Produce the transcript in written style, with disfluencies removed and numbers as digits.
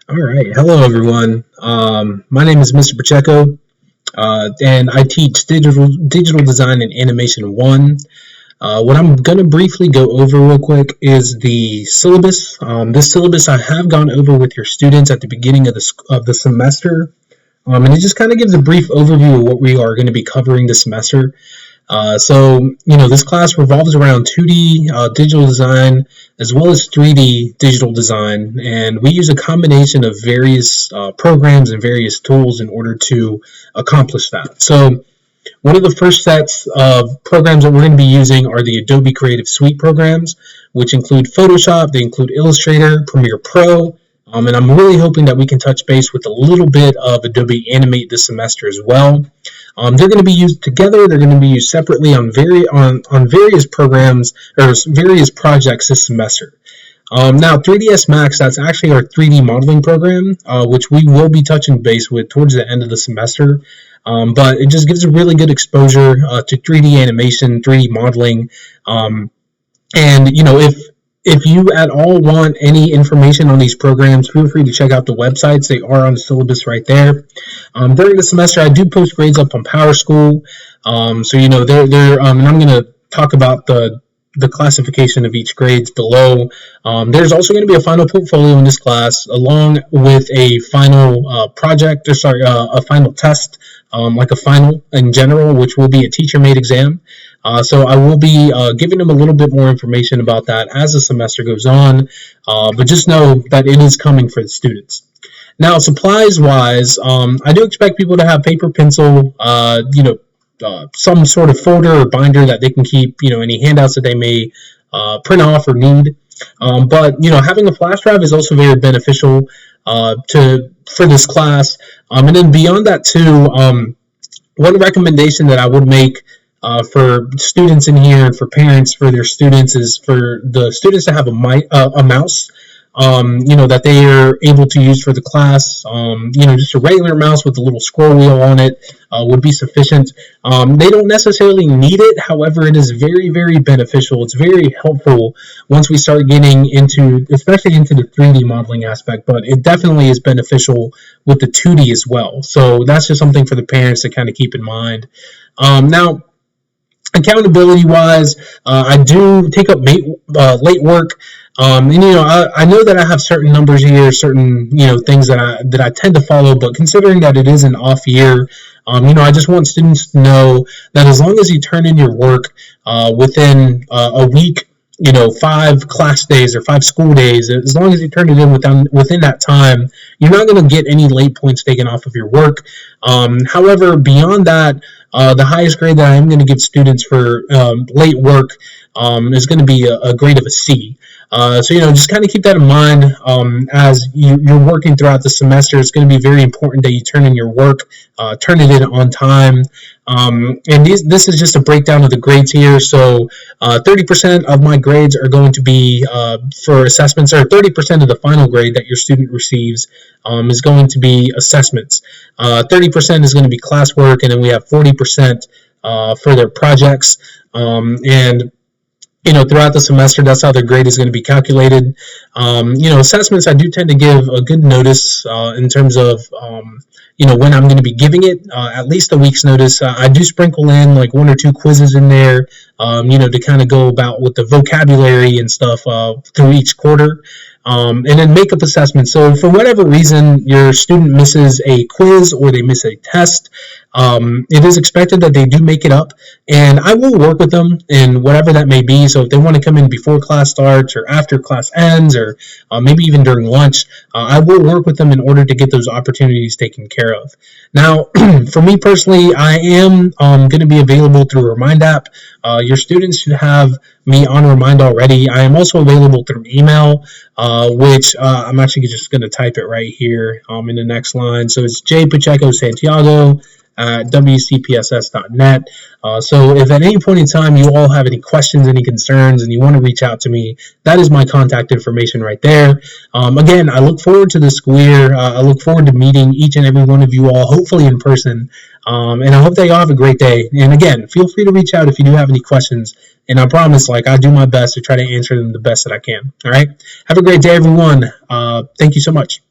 All right. Hello, everyone. My name is Mr. Pacheco, and I teach digital design and animation one. What I'm going to briefly go over real quick is the syllabus. This syllabus I have gone over with your students at the beginning of the semester, and it just kind of gives a brief overview of what we are going to be covering this semester. This class revolves around 2D digital design as well as 3D digital design, and we use a combination of various programs and various tools in order to accomplish that. So, one of the first sets of programs that we're going to be using are the Adobe Creative Suite programs, which include Photoshop, they include Illustrator, Premiere Pro, and I'm really hoping that we can touch base with a little bit of Adobe Animate this semester as well. They're going to be used together. They're going to be used separately on various programs or various projects this semester. Now, 3ds Max, that's actually our 3D modeling program, which we will be touching base with towards the end of the semester. But it just gives a really good exposure to 3D animation, 3D modeling. If you at all want any information on these programs, feel free to check out the websites. They are on the syllabus right there. During the semester, I do post grades up on PowerSchool. And I'm going to talk about the classification of each grades below. There's also going to be a final portfolio in this class, along with a final a final test, like a final in general, which will be a teacher-made exam. So I will be giving them a little bit more information about that as the semester goes on, but just know that it is coming for the students. Now, supplies-wise, I do expect people to have paper, pencil, some sort of folder or binder that they can keep, any handouts that they may print off or need. But having a flash drive is also very beneficial for this class. And then beyond that too, one recommendation that I would make for students in here and for parents for their students is for the students to have a mouse, that they are able to use for the class. Just a regular mouse with a little scroll wheel on it would be sufficient. They don't necessarily need it. However, it is very, very beneficial. It's very helpful once we start getting especially into the 3D modeling aspect, but it definitely is beneficial with the 2D as well. So that's just something for the parents to kind of keep in mind. Now, accountability wise, I do take up late work. I know that I have certain numbers here, certain things that I tend to follow, but considering that it is an off year, I just want students to know that as long as you turn in your work within a week, 5 class days or 5 school days, as long as you turn it in within that time, you're not going to get any late points taken off of your work. However, beyond that, the highest grade that I'm going to give students for late work is going to be a grade of a C. Just kind of keep that in mind as you're working throughout the semester. It's going to be very important that you turn in your work, turn it in on time. This is just a breakdown of the grades here. So 30% of my grades are going to be for assessments, or 30% of the final grade that your student receives is going to be assessments. 30% is going to be classwork, and then we have 40% for their projects. Throughout the semester, that's how their grade is going to be calculated. Assessments, I do tend to give a good notice in terms of, when I'm going to be giving it, at least a week's notice. I do sprinkle in like 1 or 2 quizzes in there, to kind of go about with the vocabulary and stuff through each quarter. And then makeup assessment. So for whatever reason your student misses a quiz or they miss a test, it is expected that they do make it up, and I will work with them in whatever that may be. So if they want to come in before class starts or after class ends, or maybe even during lunch, I will work with them in order to get those opportunities taken care of. Now, for me personally, I am going to be available through Remind app. Your students should have me on Remind already. I am also available through email, which I'm actually just going to type it right here in the next line. So it's jpachecosantiago at wcpss.net. So if at any point in time you all have any questions, any concerns, and you want to reach out to me, that is my contact information right there. Again, I look forward to the school year. I look forward to meeting each and every one of you all, hopefully in person. And I hope that you all have a great day. And again, feel free to reach out if you do have any questions. And I promise, I do my best to try to answer them the best that I can. All right. Have a great day, everyone. Thank you so much.